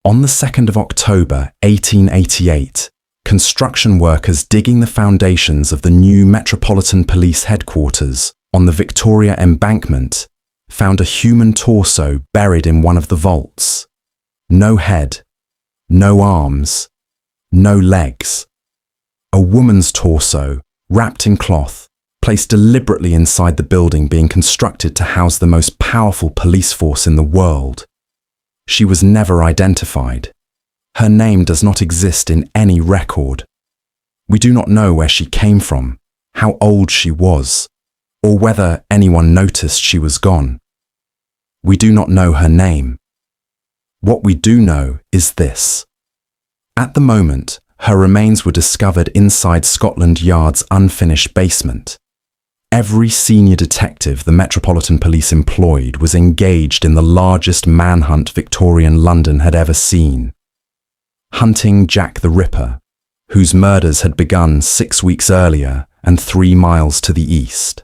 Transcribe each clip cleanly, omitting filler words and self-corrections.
On the 2nd of October 1888, construction workers digging the foundations of the new Metropolitan Police headquarters on the Victoria Embankment found a human torso buried in one of the vaults. No head, no arms, no legs. A woman's torso, wrapped in cloth, placed deliberately inside the building being constructed to house the most powerful police force in the world. She was never identified. Her name does not exist in any record. We do not know where she came from, how old she was, or whether anyone noticed she was gone. We do not know her name. What we do know is this. At the moment, her remains were discovered inside Scotland Yard's unfinished basement. Every senior detective the Metropolitan Police employed was engaged in the largest manhunt Victorian London had ever seen. Hunting Jack the Ripper, whose murders had begun 6 weeks earlier and 3 miles to the east.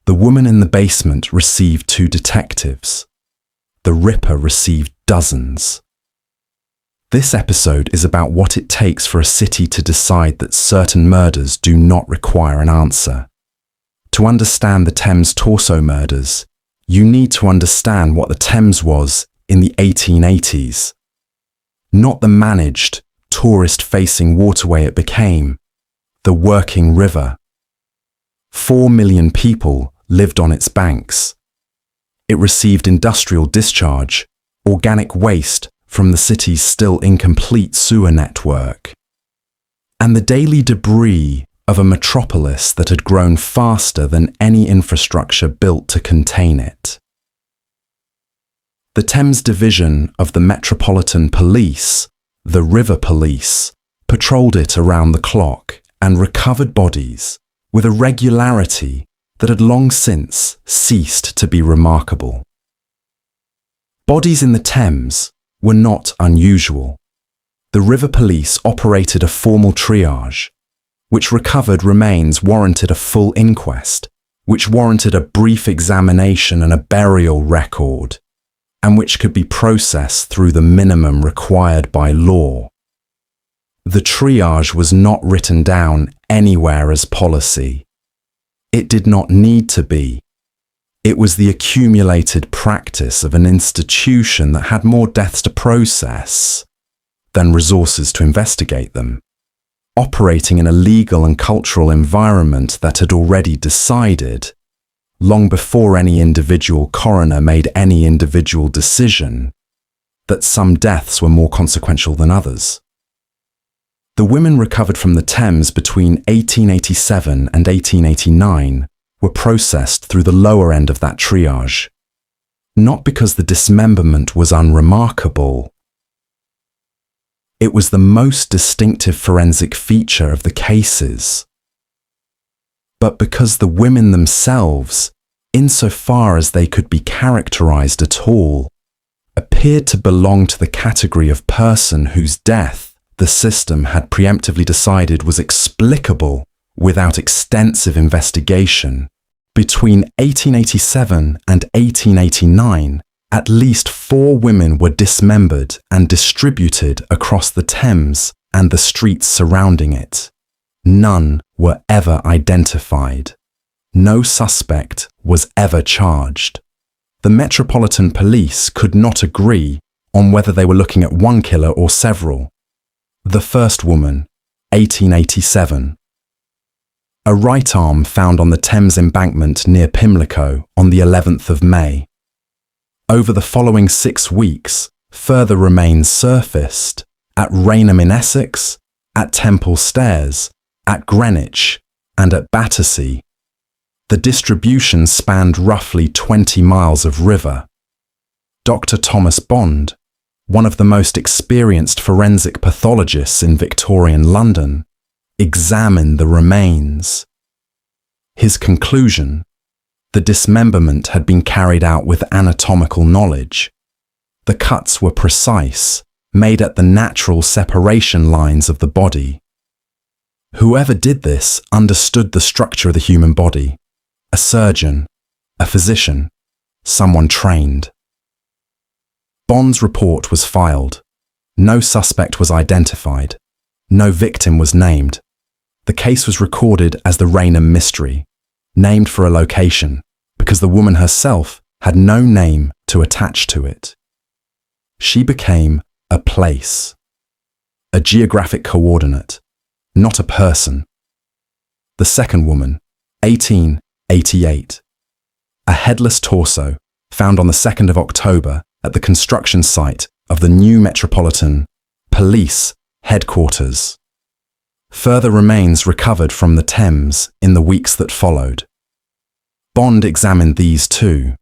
The woman in the basement received 2 detectives. The Ripper received dozens. This episode is about what it takes for a city to decide that certain murders do not require an answer. To understand the Thames Torso murders, you need to understand what the Thames was in the 1880s. Not the managed, tourist-facing waterway it became, the working river. 4 million people lived on its banks. It received industrial discharge, organic waste from the city's still incomplete sewer network, and the daily debris of a metropolis that had grown faster than any infrastructure built to contain it. The Thames Division of the Metropolitan Police, the River Police, patrolled it around the clock and recovered bodies with a regularity that had long since ceased to be remarkable. Bodies in the Thames were not unusual. The River Police operated a formal triage, which recovered remains warranted a full inquest, which warranted a brief examination and a burial record, and which could be processed through the minimum required by law. The triage was not written down anywhere as policy. It did not need to be. It was the accumulated practice of an institution that had more deaths to process than resources to investigate them, operating in a legal and cultural environment that had already decided, long before any individual coroner made any individual decision, that some deaths were more consequential than others. The women recovered from the Thames between 1887 and 1889 were processed through the lower end of that triage, not because the dismemberment was unremarkable. It was the most distinctive forensic feature of the cases, but because the women themselves, insofar as they could be characterized at all, appeared to belong to the category of person whose death the system had preemptively decided was explicable without extensive investigation. Between 1887 and 1889, at least 4 women were dismembered and distributed across the Thames and the streets surrounding it. None were ever identified. No suspect was ever charged. The Metropolitan Police could not agree on whether they were looking at one killer or several. The first woman, 1887. A right arm found on the Thames embankment near Pimlico on the 11th of May. Over the following 6 weeks, further remains surfaced at Rainham in Essex, at Temple Stairs, at Greenwich, and at Battersea. The distribution spanned roughly 20 miles of river. Dr. Thomas Bond, one of the most experienced forensic pathologists in Victorian London, examined the remains. His conclusion: the dismemberment had been carried out with anatomical knowledge. The cuts were precise, made at the natural separation lines of the body. Whoever did this understood the structure of the human body. A surgeon, a physician, someone trained. Bond's report was filed. No suspect was identified. No victim was named. The case was recorded as the Raynham Mystery, named for a location, because the woman herself had no name to attach to it. She became a place, a geographic coordinate, not a person. The second woman, 1888. A headless torso found on the 2nd of October at the construction site of the new Metropolitan Police headquarters. Further remains recovered from the Thames in the weeks that followed. Bond examined these too.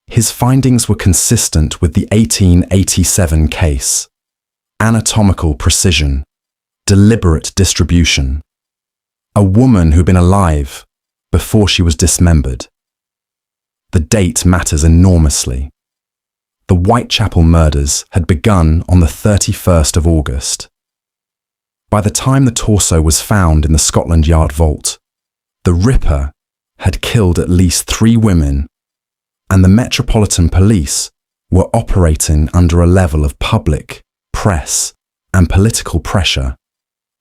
His findings were consistent with the 1887 case. Anatomical precision, deliberate distribution. A woman who'd been alive before she was dismembered. The date matters enormously. The Whitechapel murders had begun on the 31st of August. By the time the torso was found in the Scotland Yard vault, the Ripper had killed at least 3 women, and the Metropolitan Police were operating under a level of public, press, and political pressure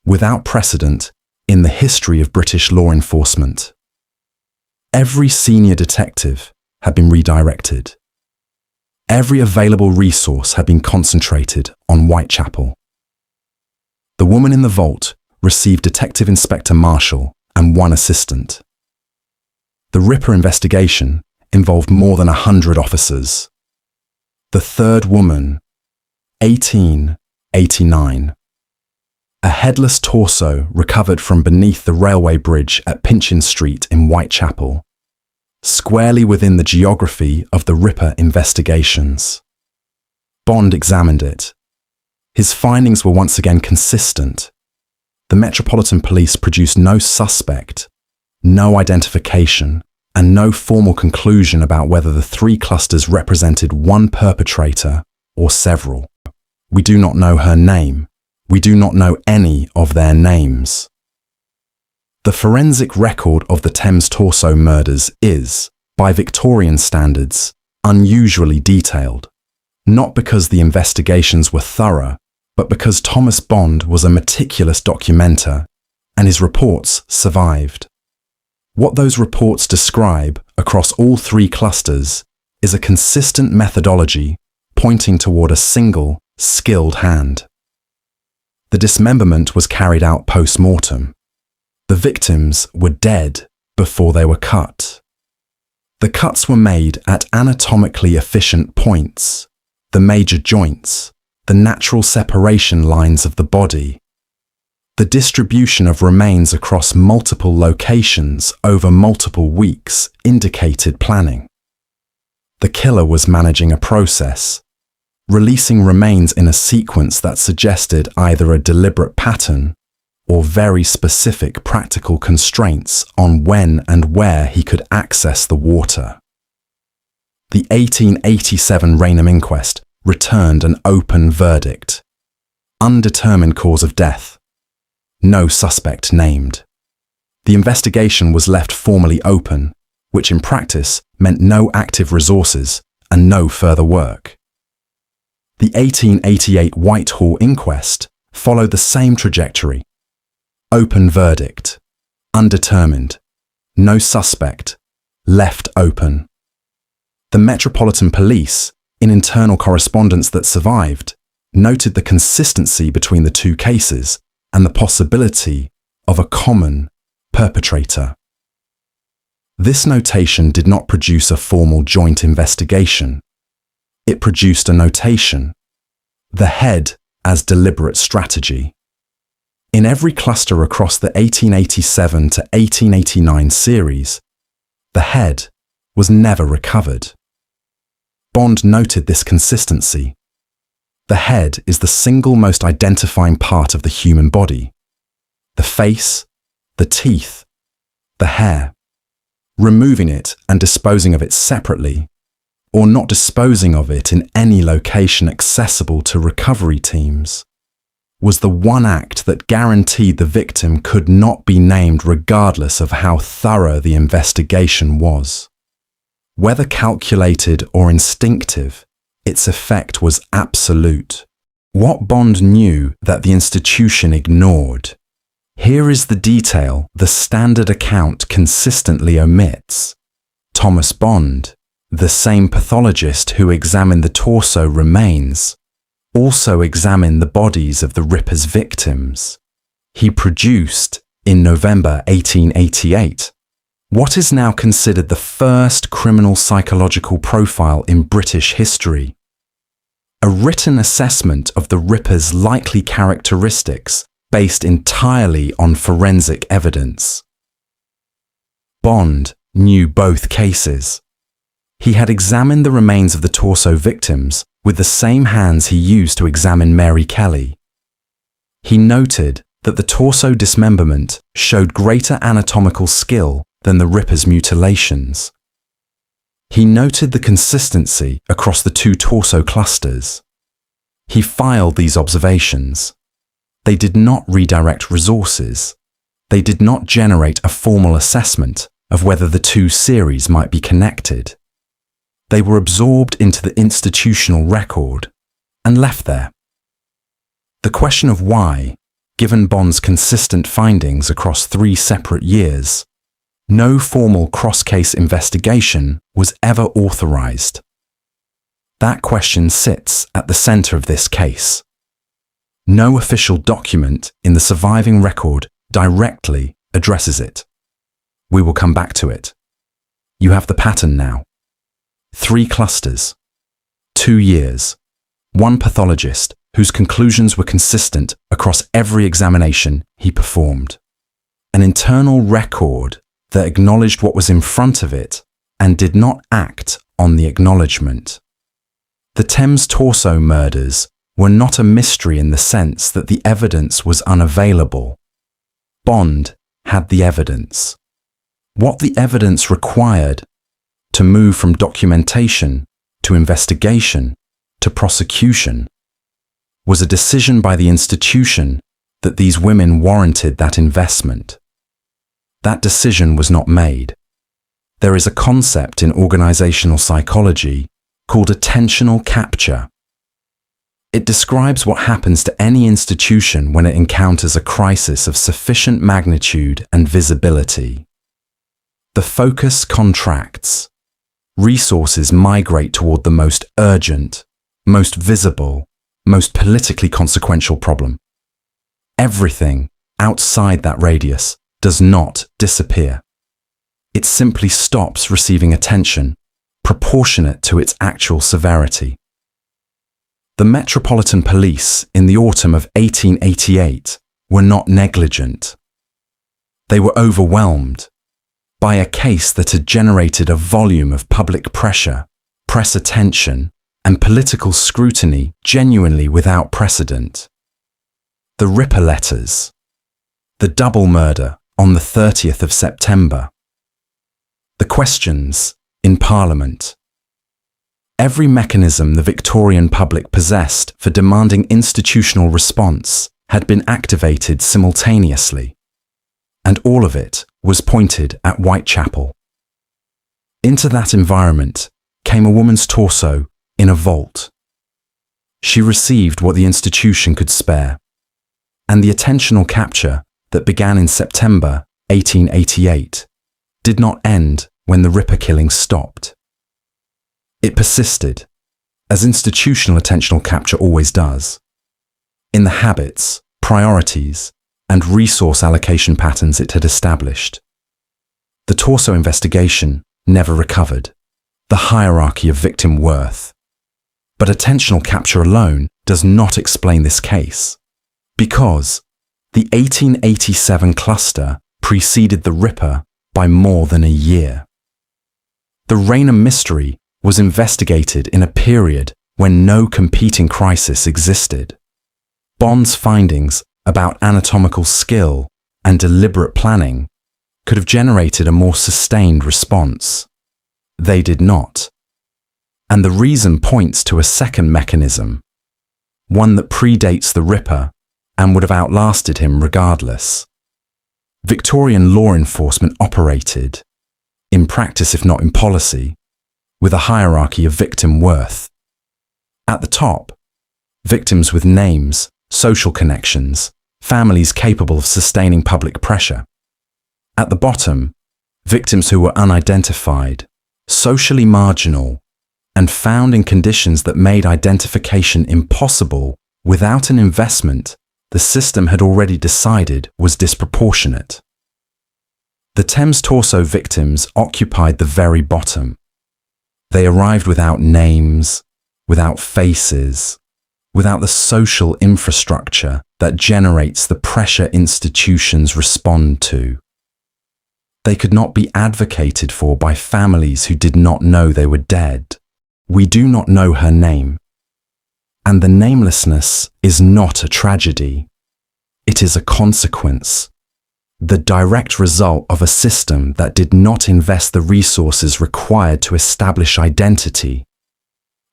without precedent in the history of British law enforcement. Every senior detective had been redirected. Every available resource had been concentrated on Whitechapel. The woman in the vault received Detective Inspector Marshall and 1 assistant. The Ripper investigation involved more than 100 officers. The third woman, 1889. A headless torso recovered from beneath the railway bridge at Pinchin Street in Whitechapel, squarely within the geography of the Ripper investigations. Bond examined it. His findings were once again consistent. The Metropolitan Police produced no suspect, no identification, and no formal conclusion about whether the 3 clusters represented one perpetrator or several. We do not know her name. We do not know any of their names. The forensic record of the Thames Torso murders is, by Victorian standards, unusually detailed, not because the investigations were thorough, but because Thomas Bond was a meticulous documenter, and his reports survived. What those reports describe across all 3 clusters is a consistent methodology pointing toward a single, skilled hand. The dismemberment was carried out post-mortem. The victims were dead before they were cut. The cuts were made at anatomically efficient points, the major joints, the natural separation lines of the body. The distribution of remains across multiple locations over multiple weeks indicated planning. The killer was managing a process, releasing remains in a sequence that suggested either a deliberate pattern or very specific practical constraints on when and where he could access the water. The 1887 Raynham inquest returned an open verdict. Undetermined cause of death. No suspect named. The investigation was left formally open, which in practice meant no active resources and no further work. The 1888 Whitehall inquest followed the same trajectory. Open verdict. Undetermined. No suspect. Left open. The Metropolitan Police, in internal correspondence that survived, noted the consistency between the 2 cases and the possibility of a common perpetrator. This notation did not produce a formal joint investigation. It produced a notation, the head as deliberate strategy. In every cluster across the 1887 to 1889 series, the head was never recovered. Bond noted this consistency. The head is the single most identifying part of the human body. The face, the teeth, the hair. Removing it and disposing of it separately, or not disposing of it in any location accessible to recovery teams, was the one act that guaranteed the victim could not be named regardless of how thorough the investigation was. Whether calculated or instinctive, its effect was absolute. What Bond knew that the institution ignored. Here is the detail the standard account consistently omits. Thomas Bond, the same pathologist who examined the torso remains, also examined the bodies of the Ripper's victims. He produced, in November 1888, what is now considered the first criminal psychological profile in British history. A written assessment of the Ripper's likely characteristics based entirely on forensic evidence. Bond knew both cases. He had examined the remains of the torso victims with the same hands he used to examine Mary Kelly. He noted that the torso dismemberment showed greater anatomical skill than the Ripper's mutilations. He noted the consistency across the two torso clusters. He filed these observations. They did not redirect resources. They did not generate a formal assessment of whether the two series might be connected. They were absorbed into the institutional record and left there. The question of why, given Bond's consistent findings across 3 separate years, no formal cross-case investigation was ever authorized. That question sits at the center of this case. No official document in the surviving record directly addresses it. We will come back to it. You have the pattern now. 3 clusters, 2 years, 1 pathologist whose conclusions were consistent across every examination he performed. An internal record that acknowledged what was in front of it and did not act on the acknowledgement. The Thames Torso murders were not a mystery in the sense that the evidence was unavailable. Bond had the evidence. What the evidence required to move from documentation to investigation to prosecution was a decision by the institution that these women warranted that investment. That decision was not made. There is a concept in organizational psychology called attentional capture. It describes what happens to any institution when it encounters a crisis of sufficient magnitude and visibility. The focus contracts. Resources migrate toward the most urgent, most visible, most politically consequential problem. Everything outside that radius does not disappear. It simply stops receiving attention proportionate to its actual severity. The Metropolitan Police in the autumn of 1888 were not negligent. They were overwhelmed by a case that had generated a volume of public pressure, press attention, and political scrutiny genuinely without precedent. The Ripper letters. The double murder on the 30th of September. The questions in Parliament. Every mechanism the Victorian public possessed for demanding institutional response had been activated simultaneously, and all of it was pointed at Whitechapel. Into that environment came a woman's torso in a vault. She received what the institution could spare, and the attentional capture that began in September 1888 did not end when the Ripper killing stopped. It persisted, as institutional attentional capture always does, in the habits, priorities, and resource allocation patterns it had established. The torso investigation never recovered the hierarchy of victim worth. But attentional capture alone does not explain this case, because the 1887 cluster preceded the Ripper by more than a year. The Raynham mystery was investigated in a period when no competing crisis existed. Bond's findings about anatomical skill and deliberate planning could have generated a more sustained response. They did not. And the reason points to a second mechanism, one that predates the Ripper and would have outlasted him regardless. Victorian law enforcement operated, in practice if not in policy, with a hierarchy of victim worth. At the top, victims with names, social connections, families capable of sustaining public pressure. At the bottom, victims who were unidentified, socially marginal, and found in conditions that made identification impossible without an investment the system had already decided was disproportionate. The Thames Torso victims occupied the very bottom. They arrived without names, without faces, without the social infrastructure that generates the pressure institutions respond to. They could not be advocated for by families who did not know they were dead. We do not know her name. And the namelessness is not a tragedy. It is a consequence, the direct result of a system that did not invest the resources required to establish identity,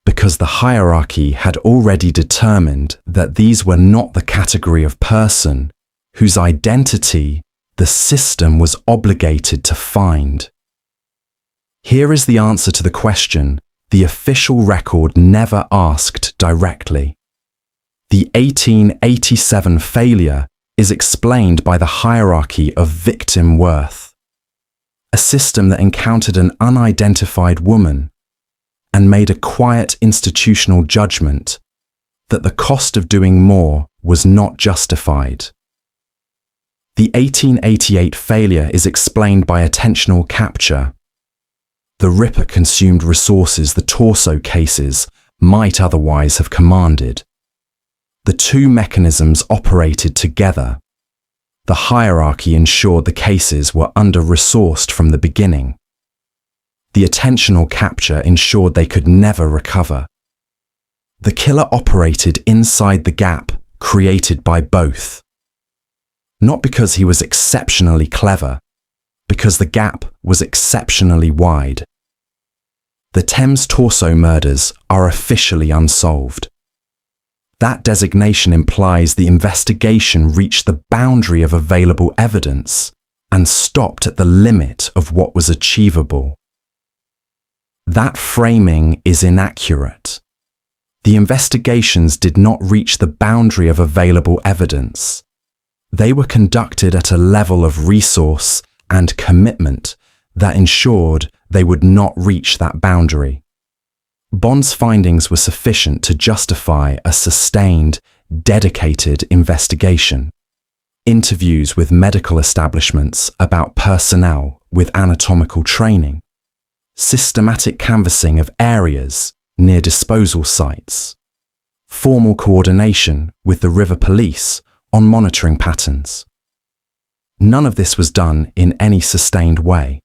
because the hierarchy had already determined that these were not the category of person whose identity the system was obligated to find. Here is the answer to the question the official record never asked directly. The 1887 failure is explained by the hierarchy of victim worth, a system that encountered an unidentified woman and made a quiet institutional judgment that the cost of doing more was not justified. The 1888 failure is explained by attentional capture. The Ripper consumed resources the Torso cases might otherwise have commanded. The two mechanisms operated together. The hierarchy ensured the cases were under-resourced from the beginning. The attentional capture ensured they could never recover. The killer operated inside the gap created by both. Not because he was exceptionally clever, because the gap was exceptionally wide. The Thames Torso murders are officially unsolved. That designation implies the investigation reached the boundary of available evidence and stopped at the limit of what was achievable. That framing is inaccurate. The investigations did not reach the boundary of available evidence. They were conducted at a level of resource and commitment that ensured they would not reach that boundary. Bond's findings were sufficient to justify a sustained, dedicated investigation. Interviews with medical establishments about personnel with anatomical training. Systematic canvassing of areas near disposal sites. Formal coordination with the River Police on monitoring patterns. None of this was done in any sustained way.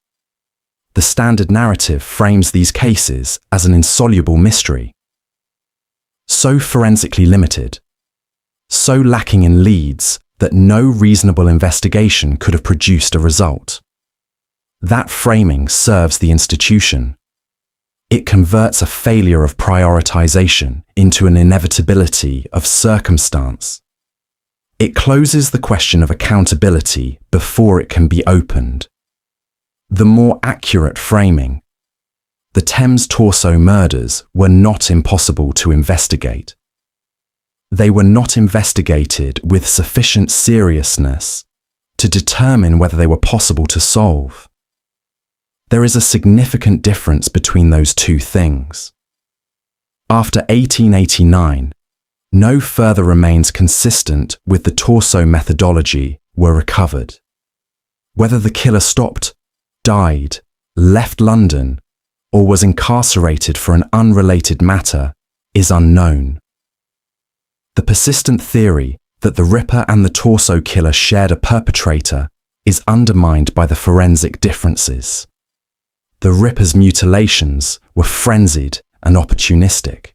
The standard narrative frames these cases as an insoluble mystery. So forensically limited, so lacking in leads that no reasonable investigation could have produced a result. That framing serves the institution. It converts a failure of prioritization into an inevitability of circumstance. It closes the question of accountability before it can be opened. The more accurate framing. The Thames Torso murders were not impossible to investigate. They were not investigated with sufficient seriousness to determine whether they were possible to solve. There is a significant difference between those two things. After 1889, no further remains consistent with the Torso methodology were recovered. Whether the killer stopped, died, left London, or was incarcerated for an unrelated matter is unknown. The persistent theory that the Ripper and the Torso killer shared a perpetrator is undermined by the forensic differences. The Ripper's mutilations were frenzied and opportunistic.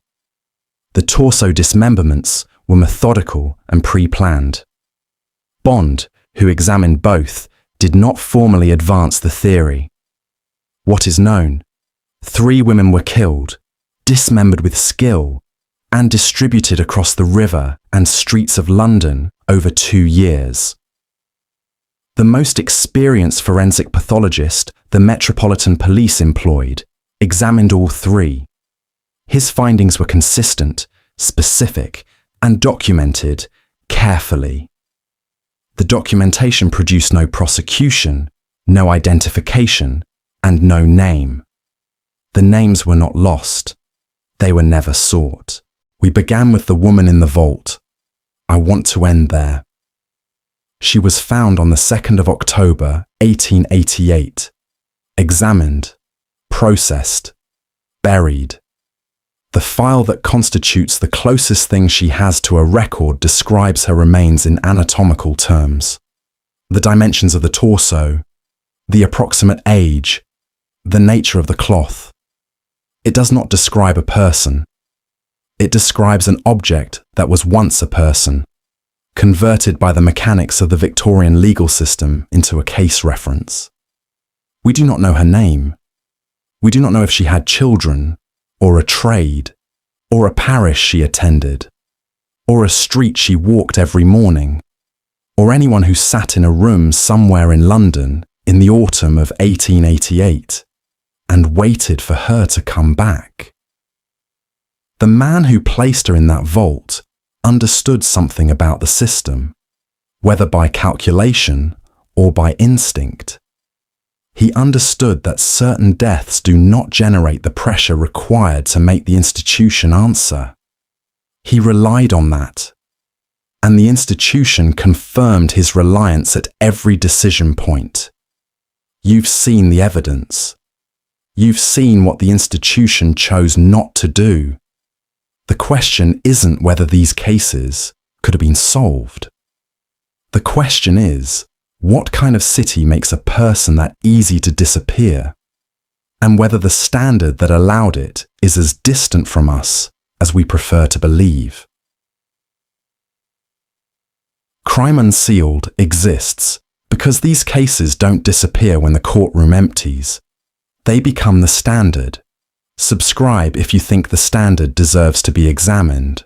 The Torso dismemberments were methodical and pre-planned. Bond, who examined both, did not formally advance the theory. What is known? 3 women were killed, dismembered with skill, and distributed across the river and streets of London over 2 years. The most experienced forensic pathologist the Metropolitan Police employed examined all 3. His findings were consistent, specific, and documented carefully. The documentation produced no prosecution, no identification, and no name. The names were not lost. They were never sought. We began with the woman in the vault. I want to end there. She was found on the 2nd of October, 1888, examined, processed, buried. The file that constitutes the closest thing she has to a record describes her remains in anatomical terms. The dimensions of the torso, the approximate age, the nature of the cloth. It does not describe a person. It describes an object that was once a person, converted by the mechanics of the Victorian legal system into a case reference. We do not know her name. We do not know if she had children, or a trade, or a parish she attended, or a street she walked every morning, or anyone who sat in a room somewhere in London in the autumn of 1888 and waited for her to come back. The man who placed her in that vault understood something about the system, whether by calculation or by instinct. He understood that certain deaths do not generate the pressure required to make the institution answer. He relied on that, and the institution confirmed his reliance at every decision point. You've seen the evidence. You've seen what the institution chose not to do. The question isn't whether these cases could have been solved. The question is, what kind of city makes a person that easy to disappear? And whether the standard that allowed it is as distant from us as we prefer to believe. Crime Unsealed exists because these cases don't disappear when the courtroom empties. They become the standard. Subscribe if you think the standard deserves to be examined.